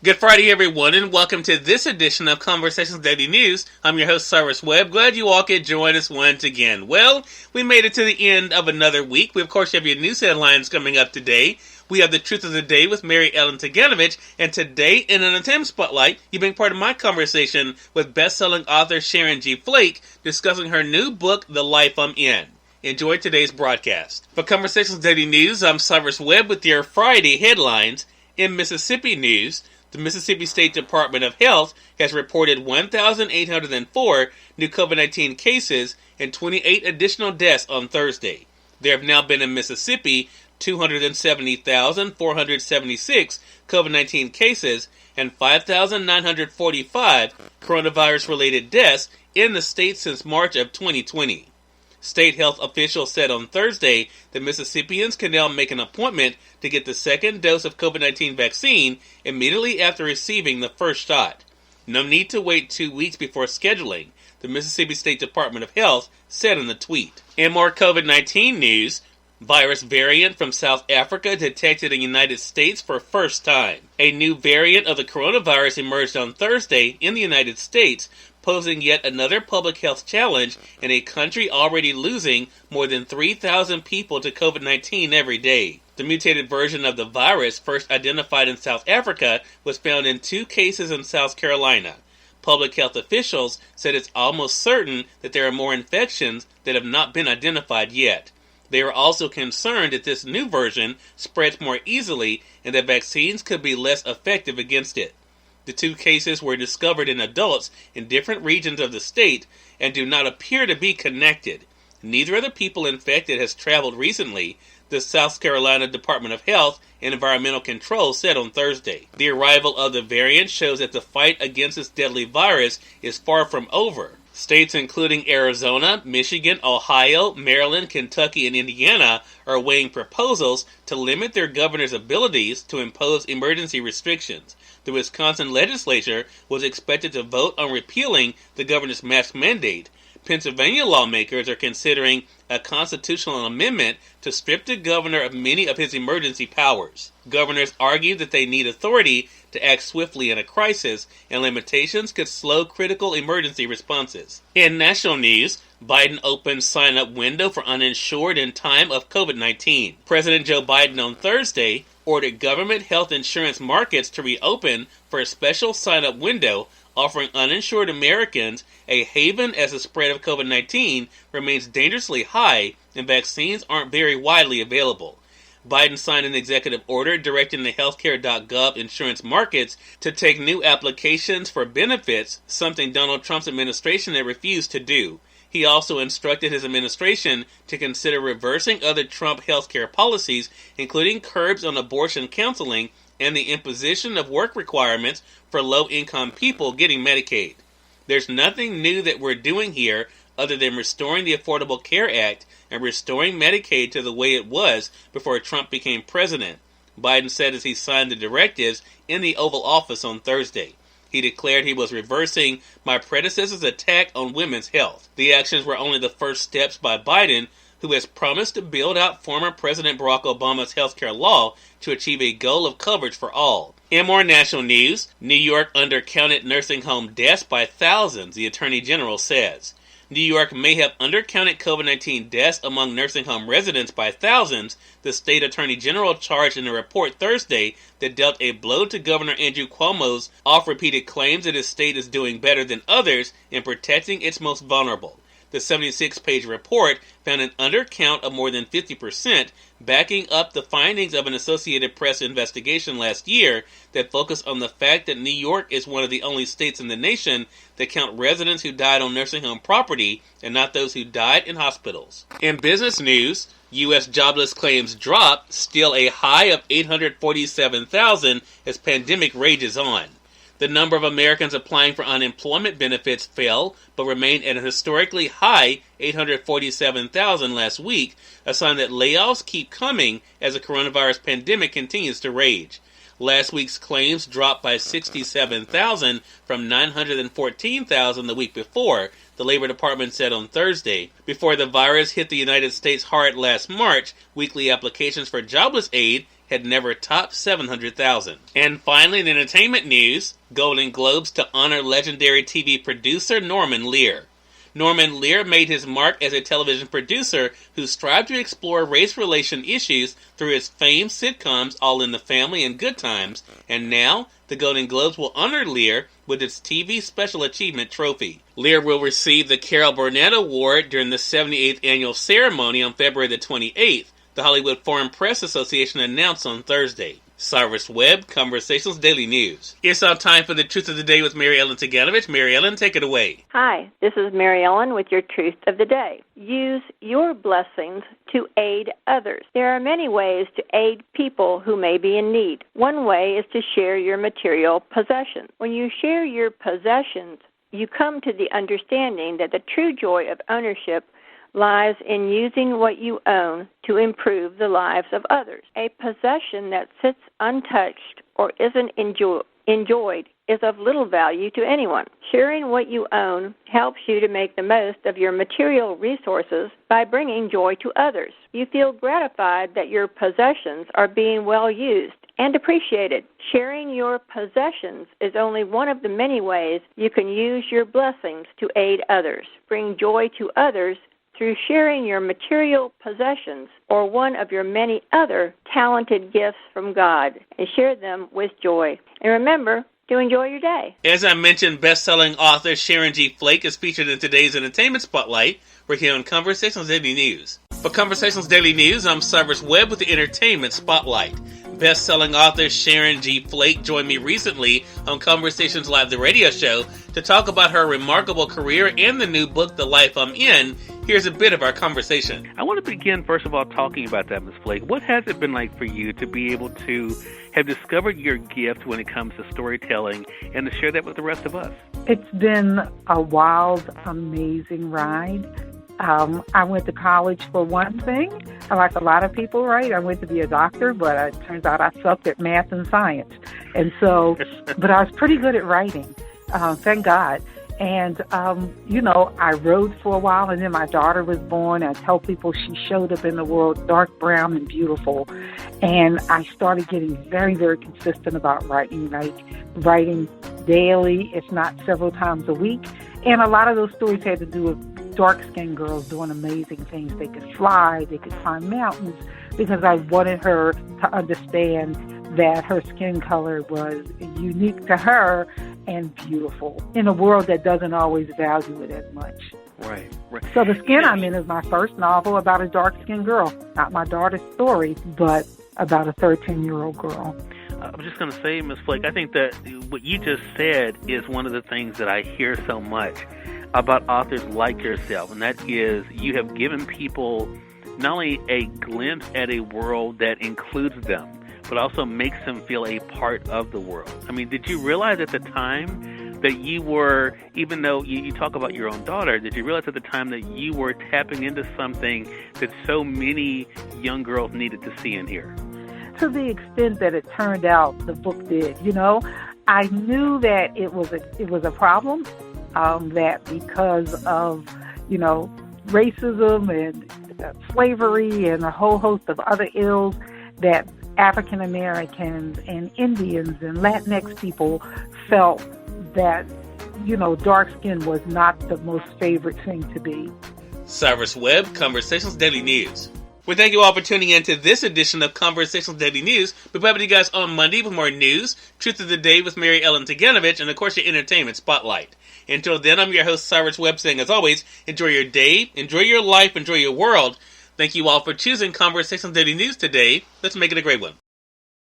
Good Friday, everyone, and welcome to this edition of Conversations Daily News. I'm your host, Cyrus Webb. Glad you all could join us once again. Well, we made it to the end of another week. We, of course, have your news headlines coming up today. We have the Truth of the Day with Mary Ellen CIganovich, and today, in an attempt spotlight, you've been part of my conversation with bestselling author Sharon G. Flake, discussing her new book, The Life I'm In. Enjoy today's broadcast. For Conversations Daily News, I'm Cyrus Webb with your Friday headlines. In Mississippi news, the Mississippi State Department of Health has reported 1,804 new COVID-19 cases and 28 additional deaths on Thursday. There have now been in Mississippi 270,476 COVID-19 cases and 5,945 coronavirus-related deaths in the state since March of 2020. State health officials said on Thursday that Mississippians can now make an appointment to get the second dose of COVID-19 vaccine immediately after receiving the first shot. No need to wait 2 weeks before scheduling, the Mississippi State Department of Health said in the tweet. In more COVID-19 news, virus variant from South Africa detected in the United States for first time. A new variant of the coronavirus emerged on Thursday in the United States, posing yet another public health challenge in a country already losing more than 3,000 people to COVID-19 every day. The mutated version of the virus, first identified in South Africa, was found in 2 cases in South Carolina. Public health officials said it's almost certain that there are more infections that have not been identified yet. They are also concerned that this new version spreads more easily and that vaccines could be less effective against it. The 2 cases were discovered in adults in different regions of the state and do not appear to be connected. Neither of the people infected has traveled recently, the South Carolina Department of Health and Environmental Control said on Thursday. The arrival of the variant shows that the fight against this deadly virus is far from over. States including Arizona, Michigan, Ohio, Maryland, Kentucky, and Indiana are weighing proposals to limit their governors' abilities to impose emergency restrictions. The Wisconsin legislature was expected to vote on repealing the governor's mask mandate. Pennsylvania lawmakers are considering a constitutional amendment to strip the governor of many of his emergency powers. Governors argue that they need authority to act swiftly in a crisis, and limitations could slow critical emergency responses. In national news, Biden opens sign-up window for uninsured in time of COVID-19. President Joe Biden on Thursday ordered government health insurance markets to reopen for a special sign-up window, offering uninsured Americans a haven as the spread of COVID-19 remains dangerously high and vaccines aren't very widely available. Biden signed an executive order directing the healthcare.gov insurance markets to take new applications for benefits, something Donald Trump's administration had refused to do. He also instructed his administration to consider reversing other Trump healthcare policies, including curbs on abortion counseling and the imposition of work requirements for low-income people getting Medicaid. There's nothing new that we're doing here other than restoring the Affordable Care Act and restoring Medicaid to the way it was before Trump became president, Biden said as he signed the directives in the Oval Office on Thursday. He declared he was reversing my predecessor's attack on women's health. The actions were only the first steps by Biden, who has promised to build out former President Barack Obama's healthcare law to achieve a goal of coverage for all. In more national news, New York undercounted nursing home deaths by thousands, the Attorney General says. New York may have undercounted COVID-19 deaths among nursing home residents by thousands, the state attorney general charged in a report Thursday that dealt a blow to Governor Andrew Cuomo's oft-repeated claims that his state is doing better than others in protecting its most vulnerable. The 76-page report found an undercount of more than 50%, backing up the findings of an Associated Press investigation last year that focused on the fact that New York is one of the only states in the nation that count residents who died on nursing home property and not those who died in hospitals. In business news, U.S. jobless claims drop, still a high of 847,000 as pandemic rages on. The number of Americans applying for unemployment benefits fell, but remained at a historically high 847,000 last week, a sign that layoffs keep coming as the coronavirus pandemic continues to rage. Last week's claims dropped by 67,000 from 914,000 the week before, the Labor Department said on Thursday. Before the virus hit the United States hard last March, weekly applications for jobless aid had never topped 700,000. And finally, in entertainment news, Golden Globes to honor legendary TV producer Norman Lear. Norman Lear made his mark as a television producer who strived to explore race relation issues through his famed sitcoms All in the Family and Good Times, and now the Golden Globes will honor Lear with its TV Special Achievement Trophy. Lear will receive the Carol Burnett Award during the 78th annual ceremony on February the 28th, the Hollywood Foreign Press Association announced on Thursday. Cyrus Webb, Conversations Daily News. It's our time for the Truth of the Day with Mary Ellen CIganovich. Mary Ellen, take it away. Hi, this is Mary Ellen with your Truth of the Day. Use your blessings to aid others. There are many ways to aid people who may be in need. One way is to share your material possessions. When you share your possessions, you come to the understanding that the true joy of ownership lies in using what you own to improve the lives of others. A possession that sits untouched or isn't enjoyed is of little value to anyone. Sharing what you own helps you to make the most of your material resources by bringing joy to others. You feel gratified that your possessions are being well used and appreciated. Sharing your possessions is only one of the many ways you can use your blessings to aid others. Bring joy to others through sharing your material possessions or one of your many other talented gifts from God, and share them with joy. And remember to enjoy your day. As I mentioned, best-selling author Sharon G. Flake is featured in today's Entertainment Spotlight. We're here on Conversations Daily News. For Conversations Daily News, I'm Cyrus Webb with the Entertainment Spotlight. Best-selling author Sharon G. Flake joined me recently on Conversations Live, the radio show, to talk about her remarkable career and the new book, The Life I'm In. Here's a bit of our conversation. I want to begin, first of all, talking about that, Ms. Flake. What has it been like for you to be able to have discovered your gift when it comes to storytelling and to share that with the rest of us? It's been a wild, amazing ride. I went to college for one thing. Like a lot of people, right? I went to be a doctor, but it turns out I sucked at math and science. And so, but I was pretty good at writing, thank God. And, I wrote for a while, and then my daughter was born. I tell people she showed up in the world dark brown and beautiful. And I started getting very, very consistent about writing, like writing daily, if not several times a week. And a lot of those stories had to do with dark-skinned girls doing amazing things. They could fly, they could climb mountains, because I wanted her to understand that her skin color was unique to her and beautiful in a world that doesn't always value it as much. Right. So The Skin I'm In is my first novel about a dark-skinned girl. Not my daughter's story, but about a 13-year-old girl. I'm just going to say, Ms. Flake, I think that what you just said is one of the things that I hear so much about authors like yourself, and that is you have given people not only a glimpse at a world that includes them, but also makes them feel a part of the world. I mean, did you realize at the time that you were, even though you talk about your own daughter, did you realize at the time that you were tapping into something that so many young girls needed to see and hear? To the extent that it turned out the book did, I knew that it was a problem, that because of, racism and slavery and a whole host of other ills that African Americans and Indians and Latinx people felt that, dark skin was not the most favorite thing to be. Cyrus Webb, Conversations Daily News. We thank you all for tuning in to this edition of Conversations Daily News. We'll be back with you guys on Monday with more news, Truth of the Day with Mary Ellen CIganovich, and of course your Entertainment Spotlight. Until then, I'm your host, Cyrus Webb, saying as always, enjoy your day, enjoy your life, enjoy your world. Thank you all for choosing Conversations Daily News today. Let's make it a great one.